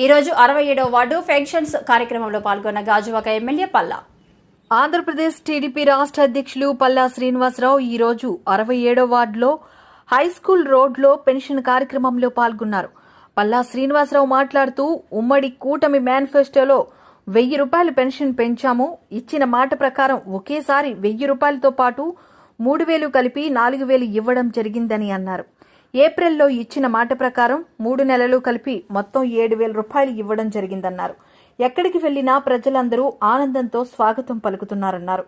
ఈరోజు 67వ ward pensions కార్యక్రమంలో పాల్గొన్న గాజువాక ఎమ్మెల్యే పల్లా. ఆంధ్రప్రదేశ్ టీడీపీ రాష్ట్ర అధ్యక్షులు పల్లా శ్రీనివాసరావు ఈరోజు 67వ వార్డులో హైస్కూల్ రోడ్లో పెన్షన్ కార్యక్రమంలో పాల్గొన్నారు. పల్లా శ్రీనివాసరావు మాట్లాడుతూ ఉమ్మడి కూటమి మేనిఫెస్టోలో 1000 రూపాయలు పెన్షన్ పెంచాము. ఇచ్చిన మాట ప్రకారం ఒకేసారి 1000 రూపాయలతో పాటు 3000 కలిపి 4000 ఇవ్వడం జరిగిందని అన్నారు. ఏప్రిల్లో ఇచ్చిన మాట ప్రకారం 3 నెలలు కలిపి మొత్తం 7000 రూపాయలు ఇవ్వడం జరిగిందన్నారు. ఎక్కడికి వెళ్లినా ప్రజలందరూ ఆనందంతో స్వాగతం పలుకుతున్నారన్నారు.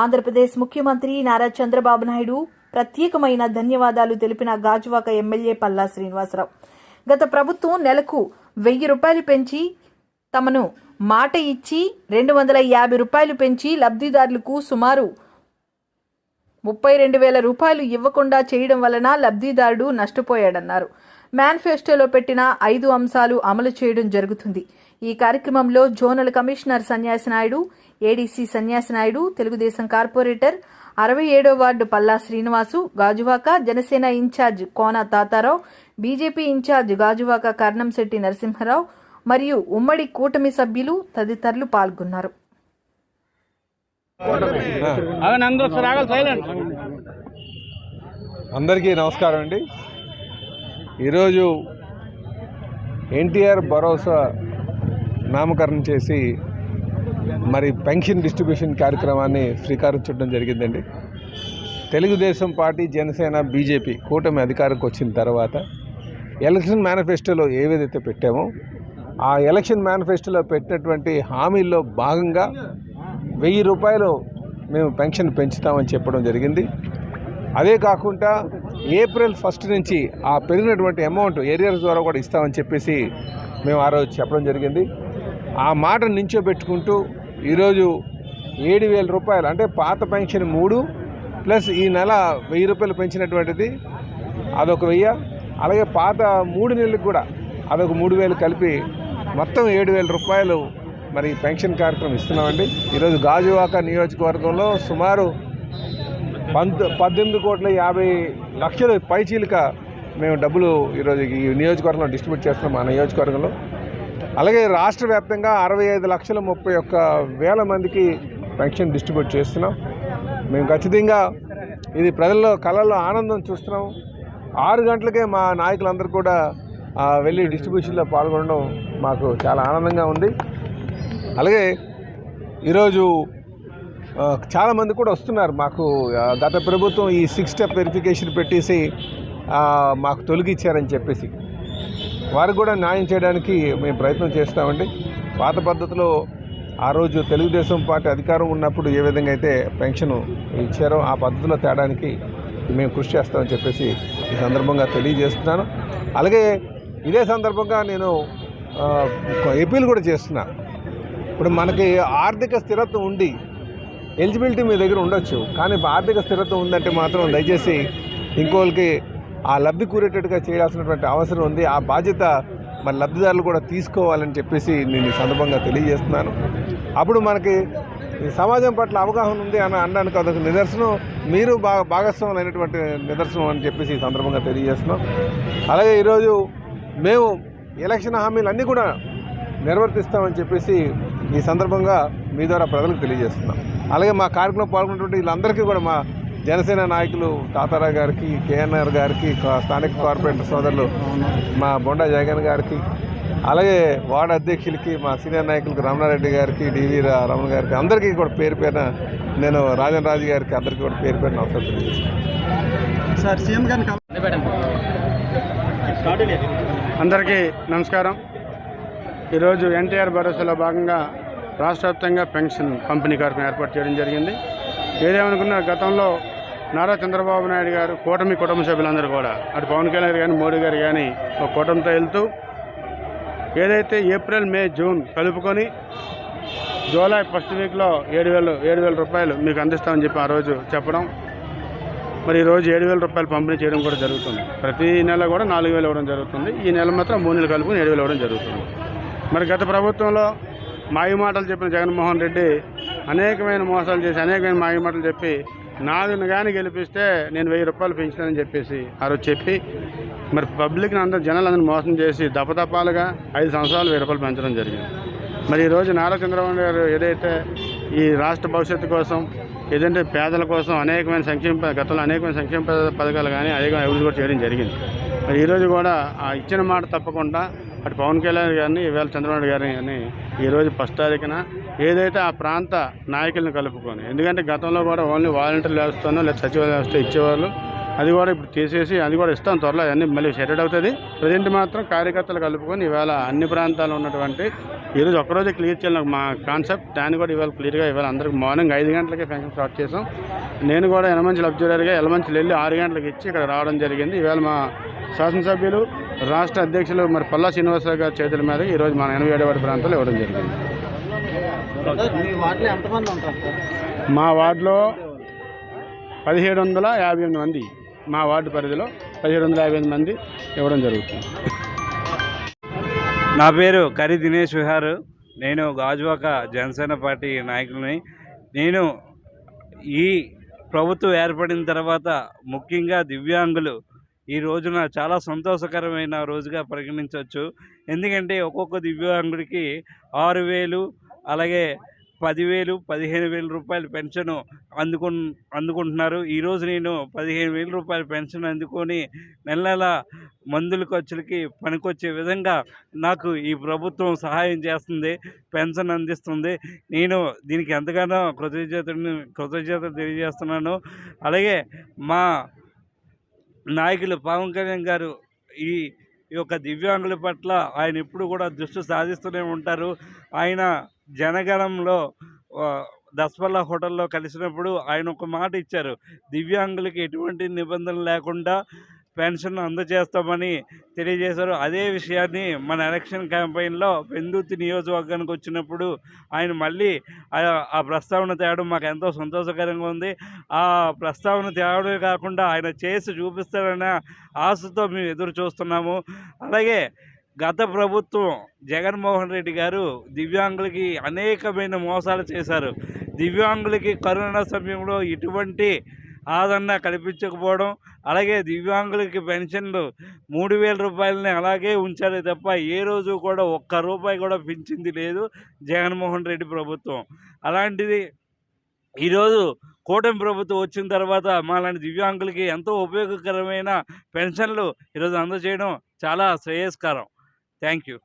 ఆంధ్రప్రదేశ్ ముఖ్యమంత్రి నారా చంద్రబాబు నాయుడు ప్రత్యేకమైన ధన్యవాదాలు తెలిపిన గాజువాక ఎమ్మెల్యే పల్లా శ్రీనివాసరావు గత ప్రభుత్వం నెలకు 1000 రూపాయలు పెంచి తమను మాట ఇచ్చి 250 రూపాయలు పెంచి లబ్ధిదారులకు సుమారు 32,000 రూపాయలు ఇవ్వకుండా చేయడం వలన లబ్ధిదారుడు నష్టపోయాడన్నారు. మేనిఫెస్టోలో పెట్టిన 5 అంశాలు అమలు చేయడం జరుగుతుంది. ఈ కార్యక్రమంలో జోనల్ కమిషనర్ సన్యాసి నాయుడు, ఏడీసీ సన్యాసి నాయుడు, తెలుగుదేశం కార్పొరేటర్ 67వ ward Palla Srinivasu, Gajuwaka Janasena incharge Kona Tata Rao, BJP incharge Gajuwaka Karnamsetti Narasimha Rao మరియు ఉమ్మడి కూటమి సభ్యులు తదితరులు పాల్గొన్నారు. అందరికీ నమస్కారం అండి. ఈరోజు ఎన్టీఆర్ భరోసా నామకరణం చేసి మరి పెన్షన్ డిస్ట్రిబ్యూషన్ కార్యక్రమాన్ని శ్రీకారం చుట్టడం జరిగిందండి. తెలుగుదేశం పార్టీ, జనసేన, బీజేపీ కూటమి అధికారంకి వచ్చిన తర్వాత ఎలక్షన్ మేనిఫెస్టోలో ఏవేదైతే పెట్టామో ఆ ఎలక్షన్ మేనిఫెస్టోలో పెట్టినటువంటి హామీల్లో భాగంగా 1000 రూపాయలు మేము పెన్షన్ పెంచుతామని చెప్పడం జరిగింది. అదే కాకుండా ఏప్రిల్ 1 నుంచి ఆ పెరిగినటువంటి అమౌంట్ ఏరియర్స్ ద్వారా కూడా ఇస్తామని చెప్పేసి మేము ఆ రోజు చెప్పడం జరిగింది. ఆ మాట నించోబెట్టుకుంటూ ఈరోజు 7,000 రూపాయలు అంటే పాత పెన్షన్ 3 ప్లస్ ఈ నెల 1000 రూపాయలు పెంచినటువంటిది అదొక 1000, అలాగే పాత 3 నెలలకు కూడా అదొక 3,000 కలిపి మొత్తం 7,000 రూపాయలు మరి పెన్షన్ కార్యక్రమం ఇస్తున్నామండి. ఈరోజు గాజువాక నియోజకవర్గంలో సుమారు 18,50,00,000 పైచీలిక మేము డబ్బులు ఈరోజు ఈ నియోజకవర్గంలో డిస్ట్రిబ్యూట్ చేస్తున్నాం. మా నియోజకవర్గంలో అలాగే రాష్ట్ర వ్యాప్తంగా 65,31,00,000 మందికి పెన్షన్ డిస్ట్రిబ్యూట్ చేస్తున్నాం. మేము ఖచ్చితంగా ఇది ప్రజల్లో కళల్లో ఆనందం చూస్తున్నాం. 6 గంటలకే మా నాయకులందరూ కూడా వెళ్ళి డిస్ట్రిబ్యూషన్లో పాల్గొనడం మాకు చాలా ఆనందంగా ఉంది. అలాగే ఈరోజు చాలామంది కూడా వస్తున్నారు. మాకు గత ప్రభుత్వం ఈ 6 స్టెప్ వెరిఫికేషన్ పెట్టేసి మాకు తొలగిచ్చారని చెప్పేసి వారికి కూడా న్యాయం చేయడానికి మేము ప్రయత్నం చేస్తామండి. పాత పద్ధతిలో ఆ రోజు తెలుగుదేశం పార్టీ అధికారం ఉన్నప్పుడు ఏ విధంగా అయితే పెన్షన్ ఇచ్చారో ఆ పద్ధతిలో తేడానికి మేము కృషి చేస్తామని చెప్పేసి ఈ సందర్భంగా తెలియజేస్తున్నాను. అలాగే ఇదే సందర్భంగా నేను అపీల్ కూడా చేస్తున్నా. ఇప్పుడు మనకి ఆర్థిక స్థిరత్వం ఉండి ఎలిజిబిలిటీ మీ దగ్గర ఉండొచ్చు, కానీ ఆర్థిక స్థిరత్వం ఉందంటే మాత్రం దయచేసి ఇంకోళ్ళకి ఆ లబ్ధి కూరేటట్టుగా చేయాల్సినటువంటి అవసరం ఉంది. ఆ బాధ్యత మరి లబ్ధిదారులు కూడా తీసుకోవాలని చెప్పేసి నేను ఈ సందర్భంగా తెలియజేస్తున్నాను. అప్పుడు మనకి సమాజం పట్ల అవగాహన ఉంది అని అనడానికి అదొక నిదర్శనం, మీరు భాగస్వాములు అయినటువంటి నిదర్శనం అని చెప్పేసి ఈ సందర్భంగా తెలియజేస్తున్నాం. అలాగే ఈరోజు మేము ఎలక్షన్ హామీలు అన్నీ కూడా నిర్వర్తిస్తామని చెప్పేసి ఈ సందర్భంగా మీ ద్వారా ప్రజలకు తెలియజేస్తున్నాం. అలాగే మా కార్యక్రమంలో పాల్గొన్నటువంటి వీళ్ళందరికీ కూడా మా జనసేన నాయకులు తాతారావు గారికి, కేఎన్ఆర్ గారికి, స్థానిక కార్పొరేటర్ సోదరులు మా బొండా జగన్ గారికి, అలాగే వార్డు అధ్యక్షులకి, మా సీనియర్ నాయకులకు రమణారెడ్డి గారికి, డివి రమణ గారికి అందరికీ కూడా పేరు పేరున నేను రాజన్ రాజు గారికి అందరికీ కూడా పేరు పేరున అవసరం తెలియజేస్తాను. అందరికీ నమస్కారం. ఈరోజు ఎన్టీఆర్ భరోసాలో భాగంగా రాష్ట్ర వ్యాప్తంగా పెన్షన్ పంపిణీ కార్యక్రమం ఏర్పాటు చేయడం జరిగింది. ఏదేమనుకున్నా గతంలో నారా చంద్రబాబు నాయుడు గారు కుటుంబ సభ్యులందరూ కూడా అటు పవన్ కళ్యాణ్ కానీ మోడీ గారు కానీ ఒక కూటమితో వెళ్తూ ఏదైతే ఏప్రిల్, మే, జూన్ కలుపుకొని జూలై 1st వీక్లో 7,000 రూపాయలు మీకు అందిస్తామని చెప్పి ఆ రోజు చెప్పడం, మరి ఈరోజు 7,000 రూపాయలు పంపిణీ చేయడం కూడా జరుగుతుంది. ప్రతి నెల కూడా 4,000 ఇవ్వడం జరుగుతుంది. ఈ నెల మాత్రం 3 నెలలు కలుపుకొని 7,000 ఇవ్వడం జరుగుతుంది. మరి గత ప్రభుత్వంలో మాయ మాటలు చెప్పిన జగన్మోహన్ రెడ్డి అనేకమైన మోసాలు చేసి అనేకమైన మాయ మాటలు చెప్పి నాదును కానీ గెలిపిస్తే నేను 1000 రూపాయలు పెంచుతానని చెప్పేసి ఆ రోజు చెప్పి మరి పబ్లిక్ని అందరూ జనాలందరూ మోసం చేసి దపదపాలుగా 5 సంవత్సరాలు 1000 రూపాయలు పెంచడం జరిగింది. మరి ఈరోజు నారా చంద్రబాబు గారు ఏదైతే ఈ రాష్ట్ర భవిష్యత్తు కోసం, ఏదంటే పేదల కోసం గతంలో అనేకమైన సంక్షేమ పథకాలు కానీ అనేక అభివృద్ధి కూడా చేయడం జరిగింది. మరి ఈరోజు కూడా ఆ ఇచ్చిన మాట తప్పకుండా అటు పవన్ కళ్యాణ్ గారిని, ఈవేళ చంద్రబాబు గారిని కానీ ఈరోజు 1 తారీఖున ఏదైతే ఆ ప్రాంత నాయకులను కలుపుకొని, ఎందుకంటే గతంలో కూడా ఓన్లీ వాలంటీర్ వ్యవస్థనో లేదా సచివాలయ వ్యవస్థ ఇచ్చేవాళ్ళు, అది కూడా ఇప్పుడు తీసేసి అది కూడా ఇస్తాం త్వరలో, అన్నీ మళ్ళీ సెటిల్ అవుతుంది. ప్రజెంట్ మాత్రం కార్యకర్తలు కలుపుకొని ఇవాళ అన్ని ప్రాంతాల్లో ఉన్నటువంటి ఈరోజు ఒక్కరోజే క్లియర్ చేయాలి మా కాన్సెప్ట్. దాన్ని కూడా ఇవాళ క్లియర్గా ఇవాళ అందరికి మార్నింగ్ 5 గంటలకే ఫంక్షన్ స్టార్ట్ చేసాం. నేను కూడా యలమంచిలి అబ్జర్వర్గా యలమంచిలి వెళ్ళి 6 గంటలకు ఇచ్చి ఇక్కడ రావడం జరిగింది. ఇవాళ మా శాసనసభ్యులు, రాష్ట్ర అధ్యక్షులు మరి పల్లా శ్రీనివాసరావు గారి చేతుల మీద ఈరోజు మన 87వ వార్డు ప్రాంతంలో ఇవ్వడం జరిగింది. మా వార్డులో 1758 మంది, మా వార్డు పరిధిలో 1758 మంది ఇవ్వడం జరుగుతుంది. నా పేరు కరి దినేష్ విహార్. నేను గాజువాక జనసేన పార్టీ నాయకుడిని. నేను ఈ ప్రభుత్వం ఏర్పడిన తర్వాత ముఖ్యంగా దివ్యాంగులు ఈ రోజున చాలా సంతోషకరమైన రోజుగా పరిగణించవచ్చు. ఎందుకంటే ఒక్కొక్క దివ్యాంగుడికి 6,000 అలాగే 10,000, 15,000 రూపాయల పెన్షన్ అందుకుంటున్నారు. ఈరోజు నేను 15,000 రూపాయల పెన్షన్ అందుకొని నెల మందుల ఖర్చులకి పనికొచ్చే విధంగా నాకు ఈ ప్రభుత్వం సహాయం చేస్తుంది, పెన్షన్ అందిస్తుంది. నేను దీనికి ఎంతగానో కృతజ్ఞతలు తెలియజేస్తున్నాను. అలాగే మా నాయకులు పవన్ కళ్యాణ్ గారు ఈ యొక్క దివ్యాంగుల పట్ల ఆయన ఎప్పుడు కూడా దృష్టి సాధిస్తూనే ఉంటారు. ఆయన జనగణంలో దస్పల్లా హోటల్లో కలిసినప్పుడు ఆయన ఒక మాట ఇచ్చారు, దివ్యాంగులకి ఎటువంటి నిబంధనలు లేకుండా పెన్షన్ అందజేస్తామని తెలియజేశారు. అదే విషయాన్ని మన ఎలక్షన్ క్యాంపెయిన్లో పెందుర్తి నియోజకవర్గానికి వచ్చినప్పుడు ఆయన మళ్ళీ ఆ ప్రస్తావన తేవడం మాకు ఎంతో సంతోషకరంగా ఉంది. ఆ ప్రస్తావన తేవడమే కాకుండా ఆయన చేసి చూపిస్తారన్న ఆశతో మేము ఎదురు చూస్తున్నాము. అలాగే గత ప్రభుత్వం జగన్మోహన్ రెడ్డి గారు దివ్యాంగులకి అనేకమైన మోసాలు చేశారు. దివ్యాంగులకి కరోనా సమయంలో ఎటువంటి ఆదరణ కల్పించకపోవడం, అలాగే దివ్యాంగులకి పెన్షన్లు 3,000 రూపాయలని అలాగే ఉంచారే తప్ప ఏ రోజు కూడా ₹1 కూడా పెంచింది లేదు జగన్మోహన్ రెడ్డి ప్రభుత్వం. అలాంటిది ఈరోజు కూటమి ప్రభుత్వం వచ్చిన తర్వాత మాలాంటి దివ్యాంగులకి ఎంతో ఉపయోగకరమైన పెన్షన్లు ఈరోజు అందజేయడం చాలా శ్రేయస్కరం. Thank you.